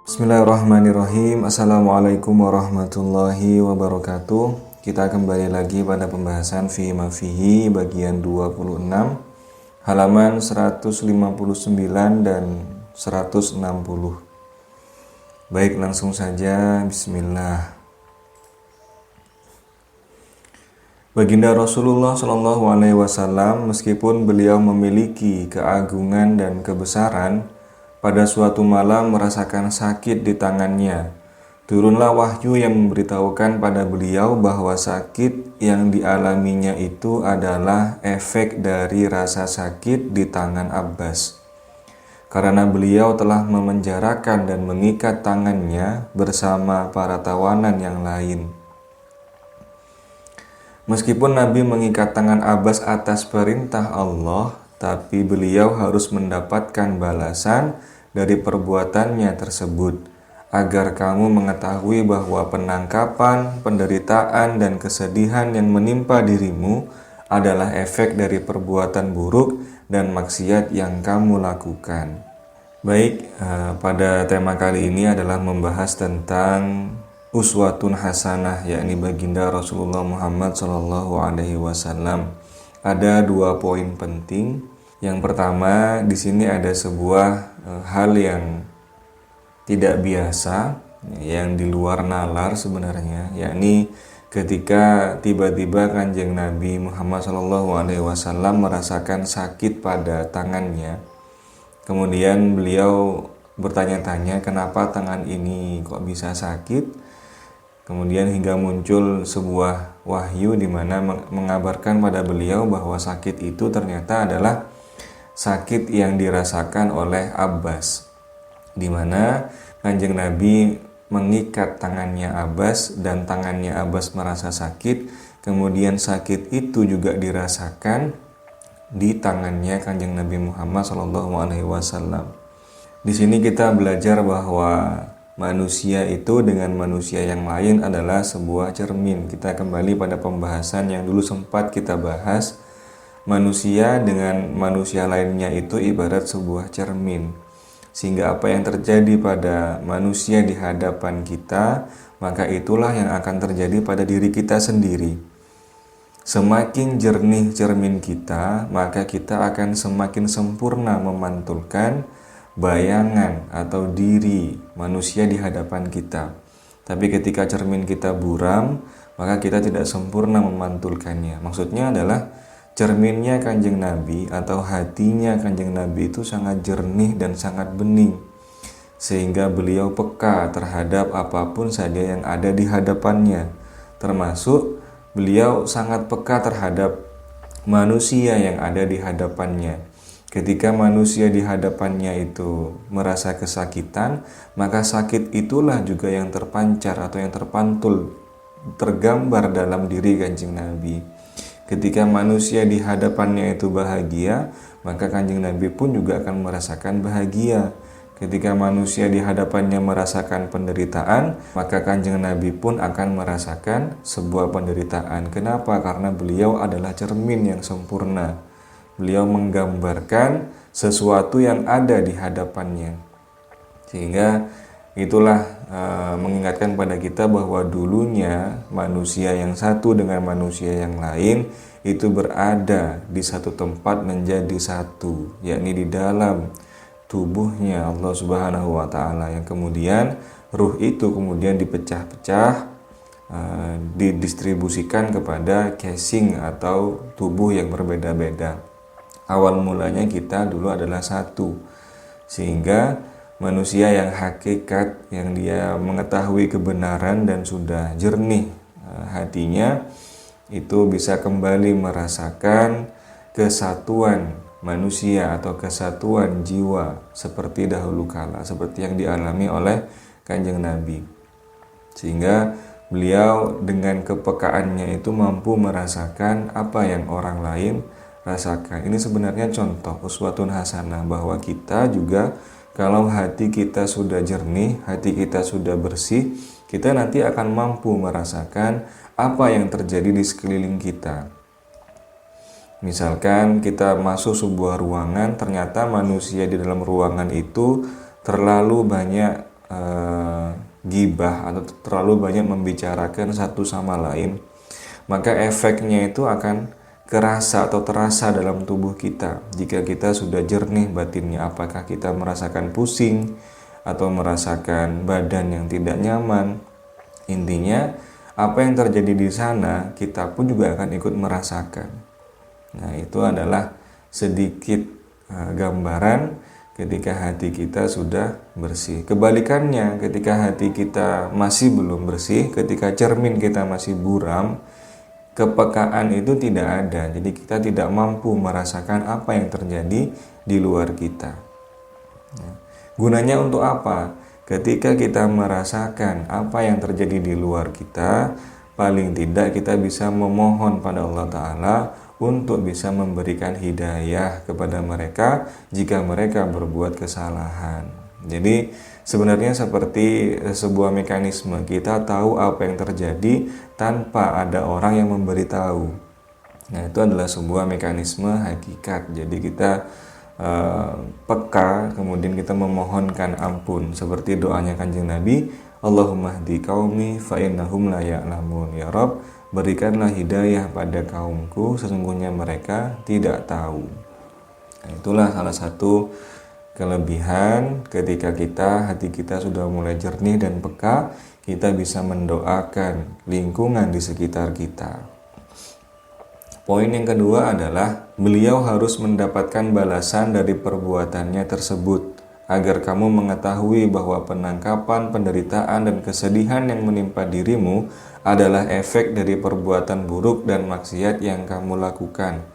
Bismillahirrahmanirrahim. Assalamualaikum warahmatullahi wabarakatuh. Kita kembali lagi pada pembahasan Fihi ma Fihi bagian 26, halaman 159 dan 160. Baik, langsung saja. Bismillah. Baginda Rasulullah Shallallahu Alaihi Wasallam, meskipun beliau memiliki keagungan dan kebesaran, pada suatu malam merasakan sakit di tangannya. Turunlah wahyu yang memberitahukan pada beliau bahwa sakit yang dialaminya itu adalah efek dari rasa sakit di tangan Abbas. Karena beliau telah memenjarakan dan mengikat tangannya bersama para tawanan yang lain. Meskipun Nabi mengikat tangan Abbas atas perintah Allah, tapi beliau harus mendapatkan balasan dari perbuatannya tersebut, agar kamu mengetahui bahwa penangkapan, penderitaan, dan kesedihan yang menimpa dirimu adalah efek dari perbuatan buruk dan maksiat yang kamu lakukan. Baik, pada tema kali ini adalah membahas tentang uswatun hasanah, yakni baginda Rasulullah Muhammad Shallallahu Alaihi Wasallam. Ada 2 poin penting. Yang pertama, di sini ada sebuah hal yang tidak biasa, yang di luar nalar sebenarnya, yakni ketika tiba-tiba Kanjeng Nabi Muhammad SAW merasakan sakit pada tangannya. Kemudian beliau bertanya-tanya kenapa tangan ini kok bisa sakit. Kemudian hingga muncul sebuah wahyu di mana mengabarkan pada beliau bahwa sakit itu ternyata adalah sakit yang dirasakan oleh Abbas, di mana Kanjeng Nabi mengikat tangannya Abbas dan tangannya Abbas merasa sakit. Kemudian sakit itu juga dirasakan di tangannya Kanjeng Nabi Muhammad SAW. Di sini kita belajar bahwa manusia itu dengan manusia yang lain adalah sebuah cermin. Kita kembali pada pembahasan yang dulu sempat kita bahas. Manusia dengan manusia lainnya itu ibarat sebuah cermin. Sehingga apa yang terjadi pada manusia di hadapan kita, maka itulah yang akan terjadi pada diri kita sendiri. Semakin jernih cermin kita, maka kita akan semakin sempurna memantulkan bayangan atau diri manusia di hadapan kita. Tapi ketika cermin kita buram, maka kita tidak sempurna memantulkannya. Maksudnya adalah cerminnya Kanjeng Nabi atau hatinya Kanjeng Nabi itu sangat jernih dan sangat bening, sehingga beliau peka terhadap apapun saja yang ada di hadapannya. Termasuk beliau sangat peka terhadap manusia yang ada di hadapannya. Ketika manusia di hadapannya itu merasa kesakitan, maka sakit itulah juga yang terpancar atau yang terpantul, tergambar dalam diri Kanjeng Nabi. Ketika manusia di hadapannya itu bahagia, maka Kanjeng Nabi pun juga akan merasakan bahagia. Ketika manusia di hadapannya merasakan penderitaan, maka Kanjeng Nabi pun akan merasakan sebuah penderitaan. Kenapa? Karena beliau adalah cermin yang sempurna. Beliau menggambarkan sesuatu yang ada di hadapannya. Sehingga itulah mengingatkan pada kita bahwa dulunya manusia yang satu dengan manusia yang lain itu berada di satu tempat menjadi satu, yakni di dalam tubuhnya Allah Subhanahu wa Ta'ala, yang kemudian ruh itu kemudian dipecah-pecah, didistribusikan kepada casing atau tubuh yang berbeda-beda. Awal mulanya kita dulu adalah satu, sehingga manusia yang hakikat, yang dia mengetahui kebenaran dan sudah jernih hatinya, itu bisa kembali merasakan kesatuan manusia atau kesatuan jiwa seperti dahulu kala, seperti yang dialami oleh Kanjeng Nabi. Sehingga beliau dengan kepekaannya itu mampu merasakan apa yang orang lain rasakan. Ini sebenarnya contoh uswatun hasanah, bahwa kita juga kalau hati kita sudah jernih, hati kita sudah bersih, kita nanti akan mampu merasakan apa yang terjadi di sekeliling kita. Misalkan kita masuk sebuah ruangan, ternyata manusia di dalam ruangan itu terlalu banyak gibah atau terlalu banyak membicarakan satu sama lain, maka efeknya itu akan kerasa atau terasa dalam tubuh kita. Jika kita sudah jernih batinnya, apakah kita merasakan pusing atau merasakan badan yang tidak nyaman. Intinya, apa yang terjadi di sana, kita pun juga akan ikut merasakan. Nah, itu adalah sedikit gambaran ketika hati kita sudah bersih. Kebalikannya, ketika hati kita masih belum bersih, ketika cermin kita masih buram, kepekaan itu tidak ada. Jadi kita tidak mampu merasakan apa yang terjadi di luar kita. Gunanya untuk apa? Ketika kita merasakan apa yang terjadi di luar kita, paling tidak kita bisa memohon pada Allah Ta'ala untuk bisa memberikan hidayah kepada mereka jika mereka berbuat kesalahan. Jadi sebenarnya seperti sebuah mekanisme, kita tahu apa yang terjadi tanpa ada orang yang memberitahu. Nah, itu adalah sebuah mekanisme hakikat. Jadi kita peka, kemudian kita memohonkan ampun seperti doanya Kanjeng Nabi, Allahumma hdi qaumi fa innahum la ya'lamun. Ya Rabb, berikanlah hidayah pada kaumku, sesungguhnya mereka tidak tahu. Nah, itulah salah satu kelebihan ketika hati kita sudah mulai jernih dan peka, kita bisa mendoakan lingkungan di sekitar kita. Poin yang kedua adalah beliau harus mendapatkan balasan dari perbuatannya tersebut, agar kamu mengetahui bahwa penangkapan, penderitaan, dan kesedihan yang menimpa dirimu adalah efek dari perbuatan buruk dan maksiat yang kamu lakukan.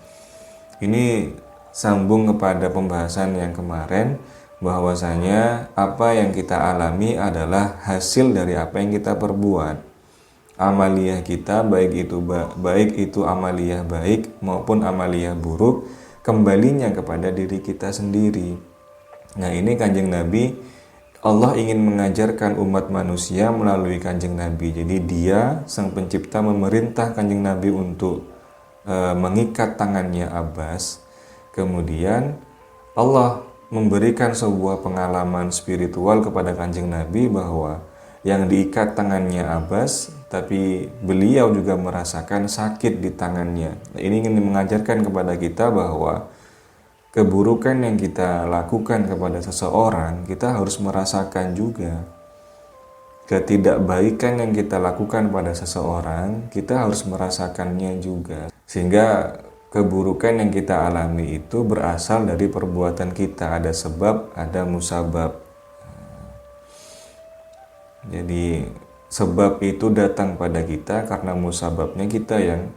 Ini sambung kepada pembahasan yang kemarin, bahwasanya apa yang kita alami adalah hasil dari apa yang kita perbuat. Amaliyah kita, baik itu amaliyah baik maupun amaliyah buruk, kembalinya kepada diri kita sendiri. Nah, ini Kanjeng Nabi, Allah ingin mengajarkan umat manusia melalui Kanjeng Nabi. Jadi dia, sang pencipta, memerintah Kanjeng Nabi untuk mengikat tangannya Abbas. Kemudian Allah memberikan sebuah pengalaman spiritual kepada Kanjeng Nabi bahwa yang diikat tangannya Abbas, tapi beliau juga merasakan sakit di tangannya. Ini ingin mengajarkan kepada kita bahwa keburukan yang kita lakukan kepada seseorang, kita harus merasakan juga. Ketidakbaikan yang kita lakukan pada seseorang, kita harus merasakannya juga. Sehingga keburukan yang kita alami itu berasal dari perbuatan kita. Ada sebab, ada musabab. Jadi sebab itu datang pada kita karena musababnya kita yang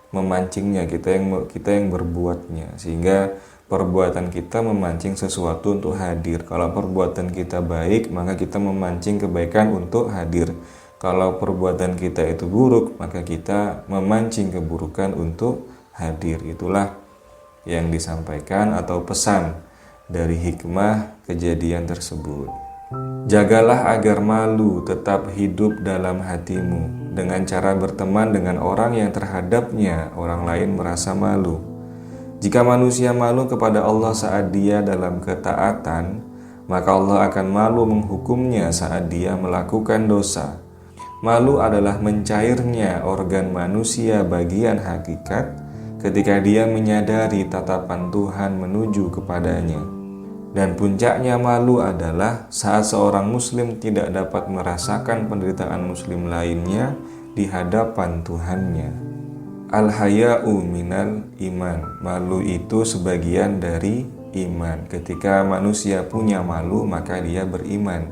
memancingnya, kita yang berbuatnya, sehingga perbuatan kita memancing sesuatu untuk hadir. Kalau perbuatan kita baik, maka kita memancing kebaikan untuk hadir. Kalau perbuatan kita itu buruk, maka kita memancing keburukan untuk hadir. Itulah yang disampaikan atau pesan dari hikmah kejadian tersebut. Jagalah agar malu tetap hidup dalam hatimu dengan cara berteman dengan orang yang terhadapnya orang lain merasa malu. Jika manusia malu kepada Allah saat dia dalam ketaatan, maka Allah akan malu menghukumnya saat dia melakukan dosa. Malu adalah mencairnya organ manusia bagian hakikat ketika dia menyadari tatapan Tuhan menuju kepadanya. Dan puncaknya malu adalah saat seorang muslim tidak dapat merasakan penderitaan muslim lainnya di hadapan Tuhannya. Al-haya'u minal iman. Malu itu sebagian dari iman. Ketika manusia punya malu, maka dia beriman.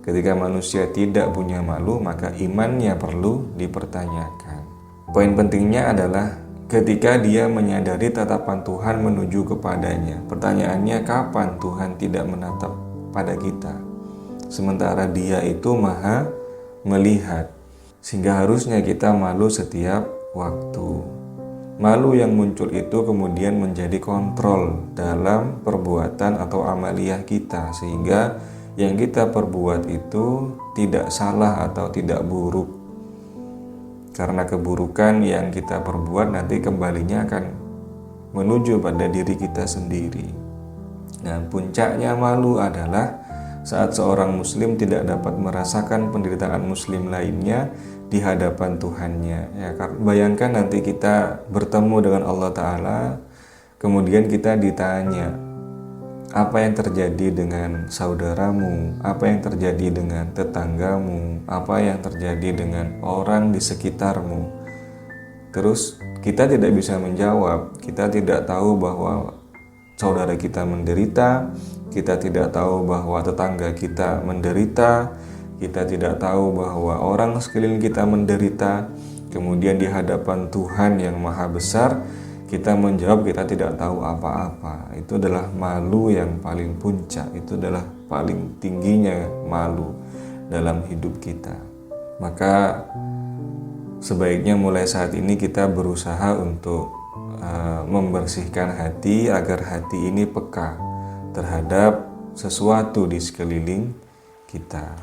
Ketika manusia tidak punya malu, maka imannya perlu dipertanyakan. Poin pentingnya adalah ketika dia menyadari tatapan Tuhan menuju kepadanya. Pertanyaannya, kapan Tuhan tidak menatap pada kita? Sementara dia itu maha melihat. Sehingga harusnya kita malu setiap waktu. Malu yang muncul itu kemudian menjadi kontrol dalam perbuatan atau amaliyah kita. Sehingga yang kita perbuat itu tidak salah atau tidak buruk. Karena keburukan yang kita perbuat nanti kembalinya akan menuju pada diri kita sendiri. Nah, puncaknya malu adalah saat seorang muslim tidak dapat merasakan penderitaan muslim lainnya di hadapan Tuhannya. Ya, bayangkan nanti kita bertemu dengan Allah Ta'ala, kemudian kita ditanya, apa yang terjadi dengan saudaramu, apa yang terjadi dengan tetanggamu, apa yang terjadi dengan orang di sekitarmu. Terus kita tidak bisa menjawab, kita tidak tahu bahwa saudara kita menderita, kita tidak tahu bahwa tetangga kita menderita, kita tidak tahu bahwa orang sekeliling kita menderita. Kemudian di hadapan Tuhan yang Maha Besar, kita menjawab kita tidak tahu apa-apa. Itu adalah malu yang paling puncak, itu adalah paling tingginya malu dalam hidup kita. Maka sebaiknya mulai saat ini kita berusaha untuk membersihkan hati agar hati ini peka terhadap sesuatu di sekeliling kita.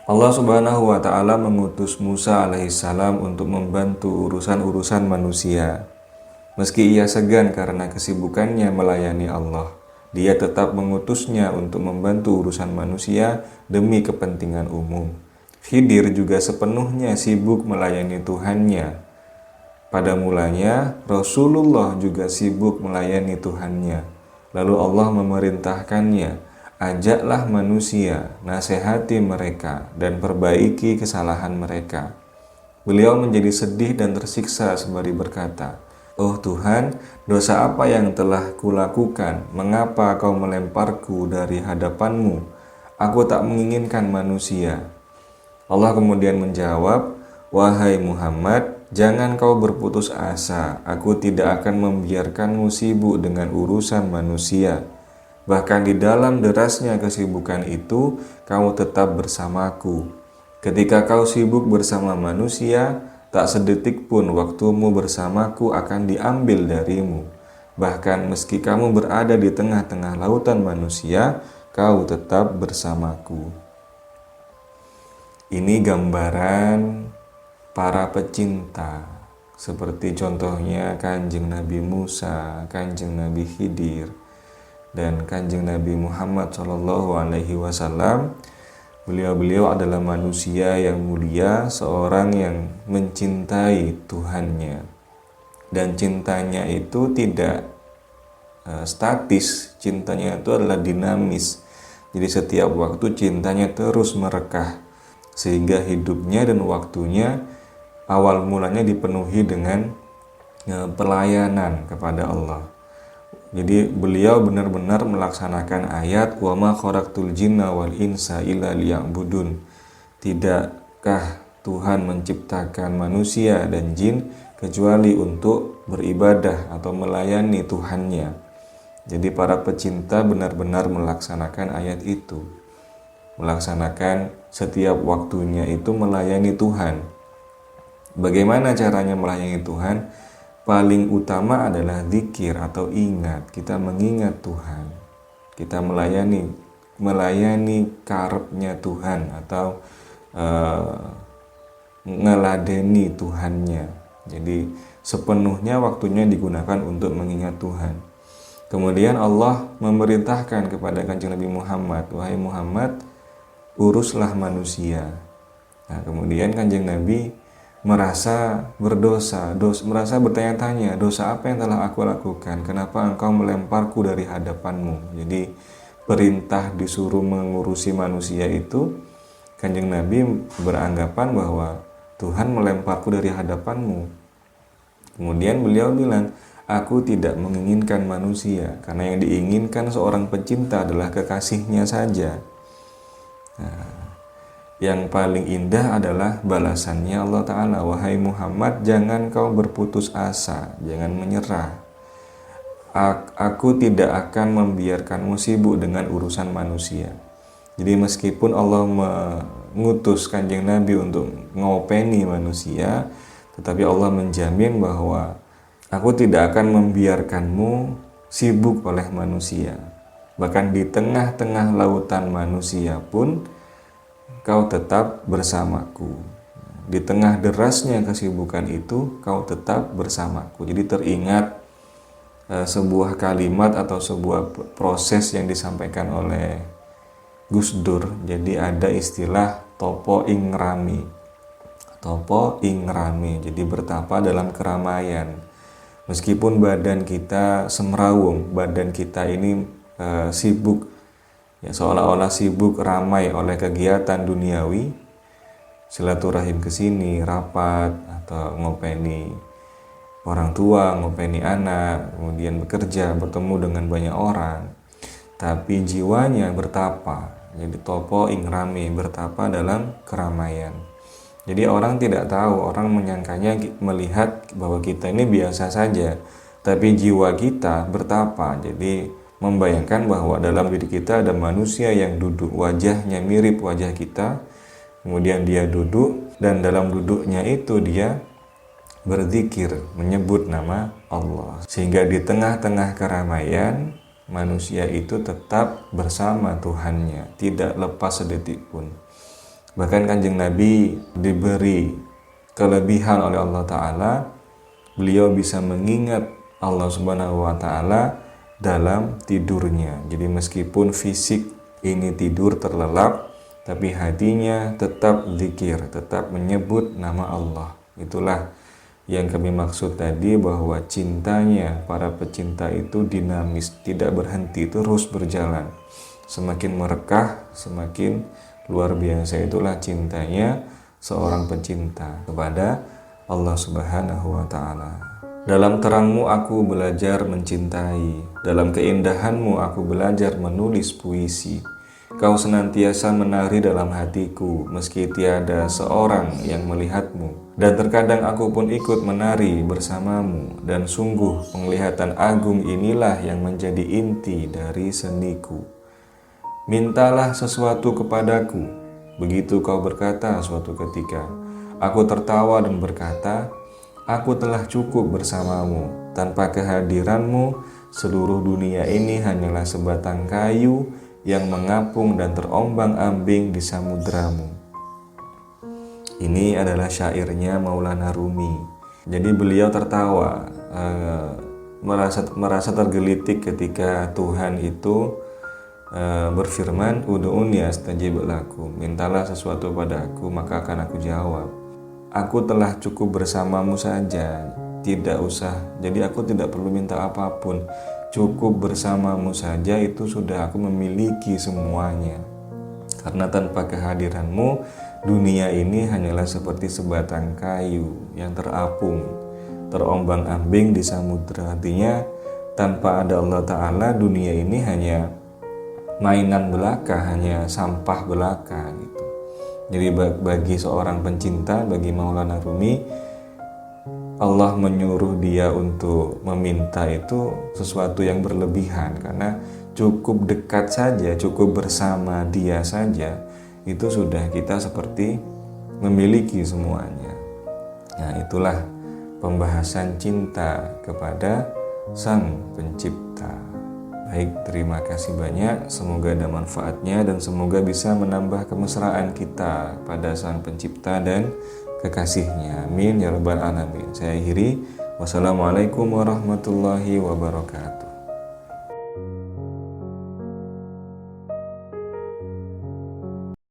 Allah Subhanahu wa Ta'ala mengutus Musa alaihissalam untuk membantu urusan-urusan manusia. Meski ia segan karena kesibukannya melayani Allah, dia tetap mengutusnya untuk membantu urusan manusia demi kepentingan umum. Khidir juga sepenuhnya sibuk melayani Tuhannya. Pada mulanya, Rasulullah juga sibuk melayani Tuhannya. Lalu Allah memerintahkannya, ajaklah manusia, nasihati mereka, dan perbaiki kesalahan mereka. Beliau menjadi sedih dan tersiksa sembari berkata, "Oh Tuhan, dosa apa yang telah kulakukan? Mengapa kau melemparku dari hadapanmu? Aku tak menginginkan manusia." Allah kemudian menjawab, "Wahai Muhammad, jangan kau berputus asa. Aku tidak akan membiarkanmu sibuk dengan urusan manusia. Bahkan di dalam derasnya kesibukan itu, kau tetap bersamaku. Ketika kau sibuk bersama manusia, tak sedetik pun waktumu bersamaku akan diambil darimu. Bahkan meski kamu berada di tengah-tengah lautan manusia, kau tetap bersamaku." Ini gambaran para pecinta, seperti contohnya Kanjeng Nabi Musa, Kanjeng Nabi Khidir, dan Kanjeng Nabi Muhammad SAW. Beliau-beliau adalah manusia yang mulia, seorang yang mencintai Tuhannya. Dan cintanya itu tidak statis, cintanya itu adalah dinamis. Jadi setiap waktu cintanya terus merekah, sehingga hidupnya dan waktunya awal mulanya dipenuhi dengan pelayanan kepada Allah. Jadi beliau benar-benar melaksanakan ayat wa ma khalaqtul jinna wal insa illa liya'budun. Tidakkah Tuhan menciptakan manusia dan jin kecuali untuk beribadah atau melayani Tuhannya. Jadi para pecinta benar-benar melaksanakan ayat itu. Melaksanakan setiap waktunya itu melayani Tuhan. Bagaimana caranya melayani Tuhan? Paling utama adalah zikir atau ingat. Kita mengingat Tuhan. Kita melayani karepnya Tuhan atau ngeladeni Tuhannya. Jadi sepenuhnya waktunya digunakan untuk mengingat Tuhan. Kemudian Allah memerintahkan kepada Kanjeng Nabi Muhammad, "Wahai Muhammad, uruslah manusia." Nah, kemudian Kanjeng Nabi merasa berdosa, merasa bertanya-tanya, dosa apa yang telah aku lakukan? Kenapa engkau melemparku dari hadapanmu? Jadi perintah disuruh mengurusi manusia itu, Kanjeng Nabi beranggapan bahwa Tuhan melemparku dari hadapanmu. Kemudian beliau bilang, aku tidak menginginkan manusia, karena yang diinginkan seorang pecinta adalah kekasihnya saja. Nah, yang paling indah adalah balasannya Allah Ta'ala. Wahai Muhammad, jangan kau berputus asa, jangan menyerah. Aku tidak akan membiarkanmu sibuk dengan urusan manusia. Jadi meskipun Allah mengutus Kanjeng Nabi untuk ngopeni manusia, tetapi Allah menjamin bahwa aku tidak akan membiarkanmu sibuk oleh manusia. Bahkan di tengah-tengah lautan manusia pun kau tetap bersamaku. Di tengah derasnya kesibukan itu, kau tetap bersamaku. Jadi teringat sebuah kalimat atau sebuah proses yang disampaikan oleh Gus Dur. Jadi ada istilah topo ing rami. Topo ing rami, jadi bertapa dalam keramaian. Meskipun badan kita semrawung, badan kita ini sibuk, ya seolah-olah sibuk ramai oleh kegiatan duniawi, silaturahim ke sini, rapat, atau ngopeni orang tua, ngopeni anak, kemudian bekerja, bertemu dengan banyak orang. Tapi jiwanya bertapa, jadi topo ing rami, bertapa dalam keramaian. Jadi orang tidak tahu, orang menyangkanya melihat bahwa kita ini biasa saja, tapi jiwa kita bertapa. Jadi membayangkan bahwa dalam diri kita ada manusia yang duduk, wajahnya mirip wajah kita, kemudian dia duduk, dan dalam duduknya itu dia berzikir, menyebut nama Allah. Sehingga di tengah-tengah keramaian, manusia itu tetap bersama Tuhannya, tidak lepas sedetik pun. Bahkan Kanjeng Nabi diberi kelebihan oleh Allah Ta'ala, beliau bisa mengingat Allah Subhanahu wa Ta'ala dalam tidurnya. Jadi meskipun fisik ini tidur terlelap, tapi hatinya tetap zikir, tetap menyebut nama Allah. Itulah yang kami maksud tadi, bahwa cintanya para pecinta itu dinamis, tidak berhenti, terus berjalan. Semakin merekah, semakin luar biasa. Itulah cintanya seorang pecinta kepada Allah Subhanahu wa Ta'ala. Dalam terangmu aku belajar mencintai, dalam keindahanmu aku belajar menulis puisi. Kau senantiasa menari dalam hatiku, meski tiada seorang yang melihatmu. Dan terkadang aku pun ikut menari bersamamu, dan sungguh penglihatan agung inilah yang menjadi inti dari seniku. Mintalah sesuatu kepadaku, begitu kau berkata suatu ketika. Aku tertawa dan berkata, aku telah cukup bersamamu. Tanpa kehadiranmu, seluruh dunia ini hanyalah sebatang kayu yang mengapung dan terombang-ambing di samudramu. Ini adalah syairnya Maulana Rumi. Jadi beliau tertawa, merasa tergelitik ketika Tuhan itu berfirman, ud'uni astajib lakum, mintalah sesuatu padaku maka akan aku jawab. Aku telah cukup bersamamu saja, tidak usah, jadi aku tidak perlu minta apapun. Cukup bersamamu saja itu sudah aku memiliki semuanya. Karena tanpa kehadiranmu, dunia ini hanyalah seperti sebatang kayu yang terapung, terombang-ambing di samudra. Artinya tanpa ada Allah Ta'ala, dunia ini hanya mainan belaka, hanya sampah belaka gitu. Jadi bagi seorang pencinta, bagi Maulana Rumi, Allah menyuruh dia untuk meminta itu sesuatu yang berlebihan, karena cukup dekat saja, cukup bersama dia saja, itu sudah kita seperti memiliki semuanya. Nah, itulah pembahasan cinta kepada Sang Pencipta. Baik, terima kasih banyak. Semoga ada manfaatnya dan semoga bisa menambah kemesraan kita pada Sang Pencipta dan kekasihnya. Amin ya rabbal alamin. Saya akhiri. Wassalamualaikum warahmatullahi wabarakatuh.